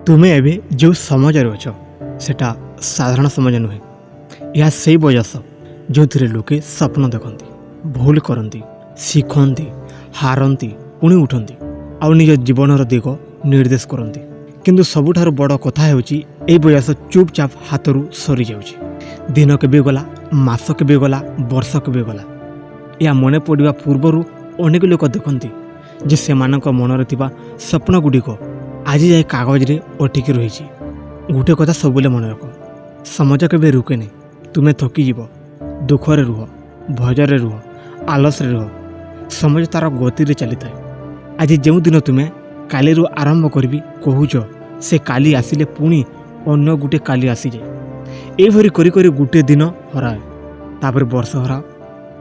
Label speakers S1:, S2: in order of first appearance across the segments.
S1: ତୁମେ ଏବେ ଯେଉଁ ସମାଜରେ ଅଛ ସେଟା ସାଧାରଣ ସମାଜ ନୁହେଁ। ଏହା ସେଇ ବୟସ ଯେଉଁଥିରେ ଲୋକେ ସ୍ୱପ୍ନ ଦେଖନ୍ତି, ଭୁଲ କରନ୍ତି, ଶିଖନ୍ତି, ହାରନ୍ତି, ପୁଣି ଉଠନ୍ତି ଆଉ ନିଜ ଜୀବନର ଦିଗ ନିର୍ଦ୍ଦେଶ କରନ୍ତି। କିନ୍ତୁ ସବୁଠାରୁ ବଡ଼ କଥା ହେଉଛି ଏହି ବୟସ ଚୁପଚାପ ହାତରୁ ସରିଯାଉଛି। ଦିନ କେବେ ଗଲା, ମାସ କେବେ ଗଲା, ବର୍ଷ କେବେ ଗଲା, ଏହା ମନେ ପଡ଼ିବା ପୂର୍ବରୁ ଅନେକ ଲୋକ ଦେଖନ୍ତି ଯେ ସେମାନଙ୍କ ମନରେ ଥିବା ସ୍ୱପ୍ନଗୁଡ଼ିକ ଆଜି ଯାଏ କାଗଜରେ ଅଟିକି ରହିଛି। ଗୋଟେ କଥା ସବୁବେଳେ ମନେ ରଖ, ସମାଜ କେବେ ରୁକେନି। ତୁମେ ଥକିଯିବ, ଦୁଃଖରେ ରୁହ, ଭଜରେ ରୁହ, ଆଲସରେ ରୁହ, ସମାଜ ତା'ର ଗତିରେ ଚାଲିଥାଏ। ଆଜି ଯେଉଁଦିନ ତୁମେ କାଲିରୁ ଆରମ୍ଭ କରିବି କହୁଛ, ସେ କାଲି ଆସିଲେ ପୁଣି ଅନ୍ୟ ଗୋଟେ କାଲି ଆସିଯାଏ। ଏଇଭଳି କରି କରି ଗୋଟିଏ ଦିନ ହରାଏ, ତାପରେ ବର୍ଷ ହରାଅ,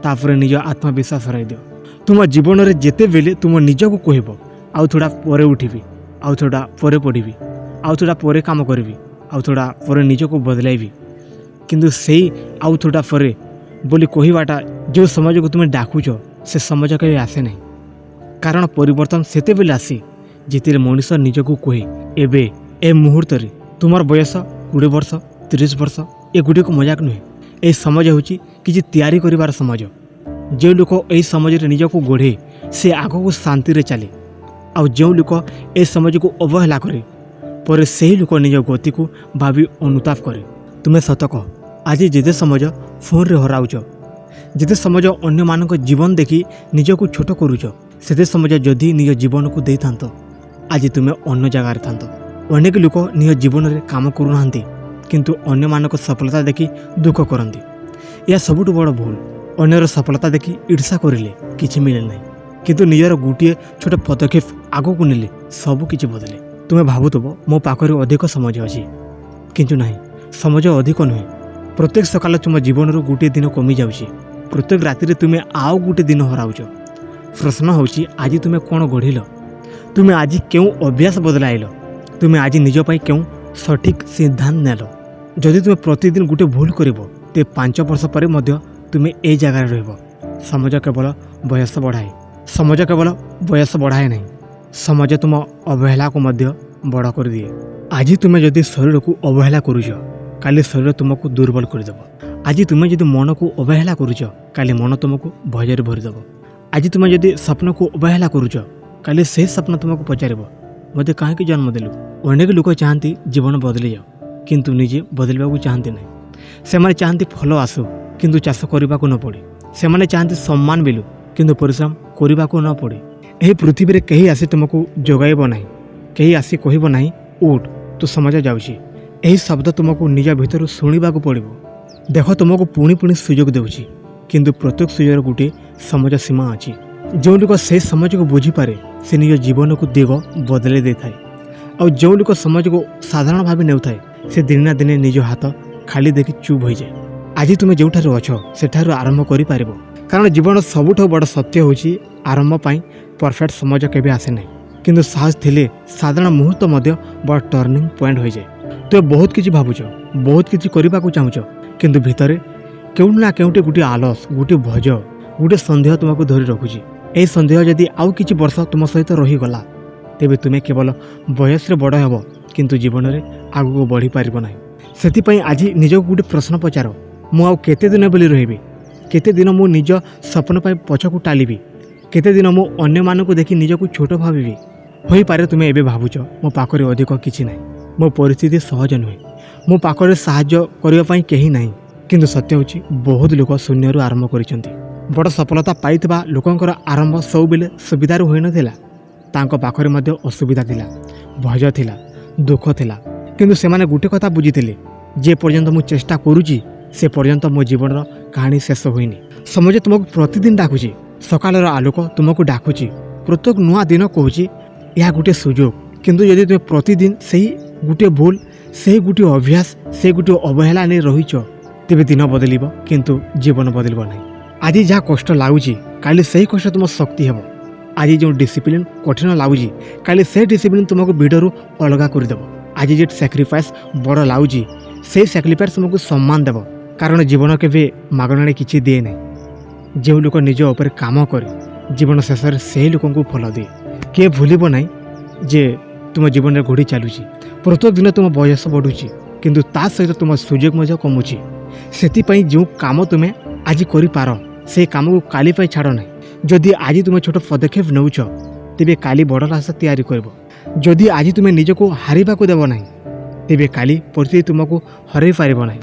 S1: ତାପରେ ନିଜ ଆତ୍ମବିଶ୍ୱାସ ହରାଇ ଦିଅ। ତୁମ ଜୀବନରେ ଯେତେବେଳେ ତୁମ ନିଜକୁ କହିବ ଆଉ ଥୋଡ଼ା ପରେ ଉଠିବି, ଆଉ ଥୋଡ଼ା ପରେ ପଢ଼ିବି, ଆଉ ଥୋଡ଼ା ପରେ କାମ କରିବି, ଆଉ ଥୋଡ଼ା ପରେ ନିଜକୁ ବଦଳାଇବି, କିନ୍ତୁ ସେଇ ଆଉ ଥୋଡ଼ା ପରେ ବୋଲି କହିବାଟା ଯେଉଁ ସମାଜକୁ ତୁମେ ଡାକୁଛ ସେ ସମାଜ କେବେ ଆସେ ନାହିଁ। କାରଣ ପରିବର୍ତ୍ତନ ସେତେବେଳେ ଆସେ ଯେତେବେଳେ ମଣିଷ ନିଜକୁ କହେ ଏବେ ଏ ମୁହୂର୍ତ୍ତରେ। ତୁମର ବୟସ 20 ବର୍ଷ, 30 ବର୍ଷ ଏଗୁଡ଼ିକ ମଜାକ ନୁହେଁ। ଏହି ସମାଜ ହେଉଛି କିଛି ତିଆରି କରିବାର ସମାଜ। ଯେଉଁ ଲୋକ ଏହି ସମାଜରେ ନିଜକୁ ଗଢ଼େ ସେ ଆଗକୁ ଶାନ୍ତିରେ ଚାଲେ, ଆଉ ଯେଉଁ ଲୋକ ଏହି ସମାଜକୁ ଅବହେଳା କରେ ପରେ ସେହି ଲୋକ ନିଜ ଗତିକୁ ଭାବି ଅନୁତାପ କରେ। ତୁମେ ସତ କହ, ଆଜି ଯେତେ ସମାଜ ଫୋନ୍ରେ ହରାଉଛ, ଯେତେ ସମାଜ ଅନ୍ୟମାନଙ୍କ ଜୀବନ ଦେଖି ନିଜକୁ ଛୋଟ କରୁଛ, ସେତେ ସମାଜ ଯଦି ନିଜ ଜୀବନକୁ ଦେଇଥାନ୍ତ ଆଜି ତୁମେ ଅନ୍ୟ ଜାଗାରେ ଥାନ୍ତ। ଅନେକ ଲୋକ ନିଜ ଜୀବନରେ କାମ କରୁନାହାନ୍ତି କିନ୍ତୁ ଅନ୍ୟମାନଙ୍କ ସଫଳତା ଦେଖି ଦୁଃଖ କରନ୍ତି। ଏହା ସବୁଠୁ ବଡ଼ ଭୁଲ। ଅନ୍ୟର ସଫଳତା ଦେଖି ଈର୍ଷା କରିଲେ କିଛି ମିଳେ ନାହିଁ, କିନ୍ତୁ ନିଜର ଗୋଟିଏ ଛୋଟ ପଦକ୍ଷେପ ଆଗକୁ ନେଲେ ସବୁ କିଛି ବଦଳେ। ତୁମେ ଭାବୁଥିବ ମୋ ପାଖରେ ଅଧିକ ସମାଜ ଅଛି, କିନ୍ତୁ ନାହିଁ, ସମାଜ ଅଧିକ ନୁହେଁ। ପ୍ରତ୍ୟେକ ସକାଳେ ତୁମ ଜୀବନରୁ ଗୋଟିଏ ଦିନ କମିଯାଉଛି, ପ୍ରତ୍ୟେକ ରାତିରେ ତୁମେ ଆଉ ଗୋଟିଏ ଦିନ ହରାଉଛ। ପ୍ରଶ୍ନ ହେଉଛି ଆଜି ତୁମେ କ'ଣ ଗଢ଼ିଲ? ତୁମେ ଆଜି କେଉଁ ଅଭ୍ୟାସ ବଦଳାଇଲ? ତୁମେ ଆଜି ନିଜ ପାଇଁ କେଉଁ ସଠିକ୍ ସିଦ୍ଧାନ୍ତ ନେଲ? ଯଦି ତୁମେ ପ୍ରତିଦିନ ଗୋଟେ ଭୁଲ କରିବ ତେବେ 5 ବର୍ଷ ପରେ ମଧ୍ୟ ତୁମେ ଏଇ ଜାଗାରେ ରହିବ। ସମାଜ କେବଳ ବୟସ ବଢ଼ାଏ, ସମାଜ କେବଳ ବୟସ ବଢ଼ାଏ ନାହିଁ, ସମାଜ ତୁମ ଅବହେଳାକୁ ମଧ୍ୟ ବଡ଼ କରିଦିଏ। ଆଜି ତୁମେ ଯଦି ଶରୀରକୁ ଅବହେଳା କରୁଛ କାଲି ଶରୀର ତୁମକୁ ଦୁର୍ବଳ କରିଦେବ। ଆଜି ତୁମେ ଯଦି ମନକୁ ଅବହେଳା କରୁଛ କାଲି ମନ ତୁମକୁ ଭୟରେ ଭରିଦେବ। ଆଜି ତୁମେ ଯଦି ସ୍ୱପ୍ନକୁ ଅବହେଳା କରୁଛ କାଲି ସେହି ସ୍ୱପ୍ନ ତୁମକୁ ପଚାରିବ ମୋତେ କାହିଁକି ଜନ୍ମ ଦେଲୁ? ଅନେକ ଲୋକ ଚାହାନ୍ତି ଜୀବନ ବଦଳି ଯାଉ କିନ୍ତୁ ନିଜେ ବଦଳିବାକୁ ଚାହାନ୍ତି ନାହିଁ। ସେମାନେ ଚାହାନ୍ତି ଫଳ ଆସୁ କିନ୍ତୁ ଚାଷ କରିବାକୁ ନ ପଡ଼େ। ସେମାନେ ଚାହାନ୍ତି ସମ୍ମାନ ମିଳୁ କିନ୍ତୁ ପରିଶ୍ରମ କରିବାକୁ ନ ପଡ଼େ। ଏହି ପୃଥିବୀରେ କେହି ଆସି ତୁମକୁ ଯୋଗାଇବ ନାହିଁ, କେହି ଆସି କହିବ ନାହିଁ ଉଠ ତୁ ସମାଜ ଯାଉଛି। ଏହି ଶବ୍ଦ ତୁମକୁ ନିଜ ଭିତରୁ ଶୁଣିବାକୁ ପଡ଼ିବ। ଦେଖ, ତୁମକୁ ପୁଣି ପୁଣି ସୁଯୋଗ ଦେଉଛି କିନ୍ତୁ ପ୍ରତ୍ୟେକ ସୁଯୋଗର ଗୋଟିଏ ସମାଜ ସୀମା ଅଛି। ଯେଉଁ ଲୋକ ସେହି ସମାଜକୁ ବୁଝିପାରେ ସେ ନିଜ ଜୀବନକୁ ଦିଗ ବଦଳାଇ ଦେଇଥାଏ, ଆଉ ଯେଉଁ ଲୋକ ସମାଜକୁ ସାଧାରଣ ଭାବେ ନେଉଥାଏ ସେ ଦିନେ ନା ଦିନେ ନିଜ ହାତ ଖାଲି ଦେଖି ଚୁପ୍ ହୋଇଯାଏ। ଆଜି ତୁମେ ଯେଉଁଠାରୁ ଅଛ ସେଠାରୁ ଆରମ୍ଭ କରିପାରିବ, କାରଣ ଜୀବନର ସବୁଠୁ ବଡ଼ ସତ୍ୟ ହେଉଛି ଆରମ୍ଭ ପାଇଁ ପରଫେକ୍ଟ ସମାଜ କେବେ ଆସେ ନାହିଁ, କିନ୍ତୁ ସାହସ ଥିଲେ ସାଧାରଣ ମୁହୂର୍ତ୍ତ ମଧ୍ୟ ବଡ଼ ଟର୍ଣ୍ଣିଂ ପଏଣ୍ଟ ହୋଇଯାଏ। ତୁମେ ବହୁତ କିଛି ଭାବୁଛ, ବହୁତ କିଛି କରିବାକୁ ଚାହୁଁଛ, କିନ୍ତୁ ଭିତରେ କେଉଁଠି ନା କେଉଁଠି ଗୋଟିଏ ଆଲସ, ଗୋଟିଏ ଭଜ, ଗୋଟିଏ ସନ୍ଦେହ ତୁମକୁ ଧରି ରଖୁଛି। ଏହି ସନ୍ଦେହ ଯଦି ଆଉ କିଛି ବର୍ଷ ତୁମ ସହିତ ରହିଗଲା ତେବେ ତୁମେ କେବଳ ବୟସରେ ବଡ଼ ହେବ କିନ୍ତୁ ଜୀବନରେ ଆଗକୁ ବଢ଼ିପାରିବ ନାହିଁ। ସେଥିପାଇଁ ଆଜି ନିଜକୁ ଗୋଟିଏ ପ୍ରଶ୍ନ ପଚାର, ମୁଁ ଆଉ କେତେ ଦିନ ବୋଲି ରହିବି? କେତେ ଦିନ ମୁଁ ନିଜ ସ୍ୱପ୍ନ ପାଇଁ ପଛକୁ ଟାଳିବି? କେତେ ଦିନ ମୁଁ ଅନ୍ୟମାନଙ୍କୁ ଦେଖି ନିଜକୁ ଛୋଟ ଭାବିବି? ହୋଇପାରେ ତୁମେ ଏବେ ଭାବୁଛ ମୋ ପାଖରେ ଅଧିକ କିଛି ନାହିଁ, ମୋ ପରିସ୍ଥିତି ସହଜ ନୁହେଁ, ମୋ ପାଖରେ ସାହାଯ୍ୟ କରିବା ପାଇଁ କେହି ନାହିଁ। କିନ୍ତୁ ସତ୍ୟ ହେଉଛି ବହୁତ ଲୋକ ଶୂନ୍ୟରୁ ଆରମ୍ଭ କରିଛନ୍ତି। ବଡ଼ ସଫଳତା ପାଇଥିବା ଲୋକଙ୍କର ଆରମ୍ଭ ସବୁବେଳେ ସୁବିଧାରୁ ହୋଇନଥିଲା। ତାଙ୍କ ପାଖରେ ମଧ୍ୟ ଅସୁବିଧା ଥିଲା, ଭୟ ଥିଲା, ଦୁଃଖ ଥିଲା, କିନ୍ତୁ ସେମାନେ ଗୋଟେ କଥା ବୁଝିଥିଲେ ଯେ ପର୍ଯ୍ୟନ୍ତ ମୁଁ ଚେଷ୍ଟା କରୁଛି ସେ ପର୍ଯ୍ୟନ୍ତ ମୋ ଜୀବନର କାହାଣୀ ଶେଷ ହୋଇନି। ସମାଜ ତୁମକୁ ପ୍ରତିଦିନ ଡାକୁଛି, ସକାଳର ଆଲୋକ ତୁମକୁ ଡାକୁଛି, ପ୍ରତ୍ୟେକ ନୂଆ ଦିନ କହୁଛି ଏହା ଗୋଟିଏ ସୁଯୋଗ। କିନ୍ତୁ ଯଦି ତୁମେ ପ୍ରତିଦିନ ସେହି ଗୋଟିଏ ଭୁଲ, ସେହି ଗୋଟିଏ ଅଭ୍ୟାସ, ସେହି ଗୋଟିଏ ଅବହେଳା ନେଇ ରହିଛ ତେବେ ଦିନ ବଦଳିବ କିନ୍ତୁ ଜୀବନ ବଦଳିବ ନାହିଁ। ଆଜି ଯାହା କଷ୍ଟ ଲାଗୁଛି କାଲି ସେହି କଷ୍ଟ ତୁମ ଶକ୍ତି ହେବ। ଆଜି ଯେଉଁ ଡିସିପ୍ଲିନ୍ କଠିନ ଲାଗୁଛି କାଲି ସେହି ଡିସିପ୍ଲିନ୍ ତୁମକୁ ଭିଡ଼ରୁ ଅଲଗା କରିଦେବ। ଆଜି ଯେ ସାକ୍ରିଫାଇସ୍ ବଡ଼ ଲାଗୁଛି ସେହି ସାକ୍ରିଫାଇସ୍ ତୁମକୁ ସମ୍ମାନ ଦେବ, କାରଣ ଜୀବନ କେବେ ମାଗଣାରେ କିଛି ଦିଏ ନାହିଁ। ଯେଉଁ ଲୋକ ନିଜ ଉପରେ କାମ କରେ ଜୀବନ ଶେଷରେ ସେହି ଲୋକଙ୍କୁ ଫଳ ଦିଏ। କିଏ ଭୁଲିବ ନାହିଁ ଯେ ତୁମ ଜୀବନରେ ଘୋଡ଼ି ଚାଲୁଛି, ପ୍ରତ୍ୟେକ ଦିନ ତୁମ ବୟସ ବଢ଼ୁଛି କିନ୍ତୁ ତା ସହିତ ତୁମ ସୁଯୋଗ ମଧ୍ୟ କମୁଛି। ସେଥିପାଇଁ ଯେଉଁ କାମ ତୁମେ ଆଜି କରିପାର ସେହି କାମକୁ କାଲି ପାଇଁ ଛାଡ଼ ନାହିଁ। ଯଦି ଆଜି ତୁମେ ଛୋଟ ପଦକ୍ଷେପ ନେଉଛ ତେବେ କାଲି ବଡ଼ ରାସ୍ତା ତିଆରି କରିବ। ଯଦି ଆଜି ତୁମେ ନିଜକୁ ହାରିବାକୁ ଦେବ ନାହିଁ ତେବେ କାଲି ପରିସ୍ଥିତି ତୁମକୁ ହରାଇ ପାରିବ ନାହିଁ।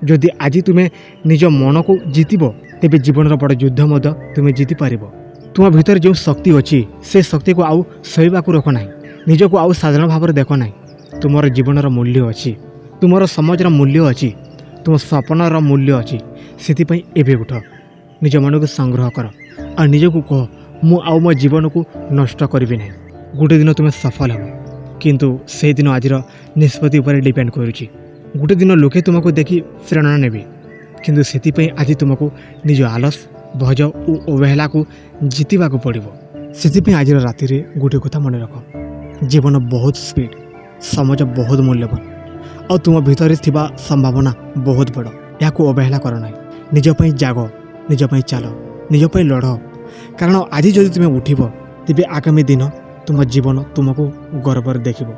S1: ଯଦି ଆଜି ତୁମେ ନିଜ ମନକୁ ଜିତିବ ତେବେ ଜୀବନର ବଡ଼ ଯୁଦ୍ଧ ମଧ୍ୟ ତୁମେ ଜିତିପାରିବ। ତୁମ ଭିତରେ ଯେଉଁ ଶକ୍ତି ଅଛି ସେ ଶକ୍ତିକୁ ଆଉ ସହିବାକୁ ରଖ ନାହିଁ। ନିଜକୁ ଆଉ ସାଧାରଣ ଭାବରେ ଦେଖ ନାହିଁ। ତୁମର ଜୀବନର ମୂଲ୍ୟ ଅଛି, ତୁମର ସମାଜର ମୂଲ୍ୟ ଅଛି, ତୁମ ସ୍ୱପ୍ନର ମୂଲ୍ୟ ଅଛି। ସେଥିପାଇଁ ଏବେ ଉଠ, ନିଜ ମନକୁ ସଂଗ୍ରହ କର ଆଉ ନିଜକୁ କହ ମୁଁ ଆଉ ମୋ ଜୀବନକୁ ନଷ୍ଟ କରିବି ନାହିଁ। ଗୋଟେ ଦିନ ତୁମେ ସଫଳ ହେବ କିନ୍ତୁ ସେହିଦିନ ଆଜିର ନିଷ୍ପତ୍ତି ଉପରେ ଡିପେଣ୍ଡ କରୁଛି। ଗୋଟେ ଦିନ ଲୋକେ ତୁମକୁ ଦେଖି ପ୍ରେରଣା ନେବେ କିନ୍ତୁ ସେଥିପାଇଁ ଆଜି ତୁମକୁ ନିଜ ଆଲସ, ଭଜ ଓ ଅବହେଳାକୁ ଜିତିବାକୁ ପଡ଼ିବ। ସେଥିପାଇଁ ଆଜିର ରାତିରେ ଗୋଟିଏ କଥା ମନେ ରଖ, ଜୀବନ ବହୁତ ସ୍ପିଡ଼, ସମାଜ ବହୁତ ମୂଲ୍ୟବାନ ଆଉ ତୁମ ଭିତରେ ଥିବା ସମ୍ଭାବନା ବହୁତ ବଡ଼। ଏହାକୁ ଅବହେଳା କର ନାହିଁ। ନିଜ ପାଇଁ ଜାଗ, ନିଜ ପାଇଁ ଚାଲ, ନିଜ ପାଇଁ ଲଢ଼। କାରଣ ଆଜି ଯଦି ତୁମେ ଉଠିବ ତେବେ ଆଗାମୀ ଦିନ ତୁମ ଜୀବନ ତୁମକୁ ଗର୍ବରେ ଦେଖିବ।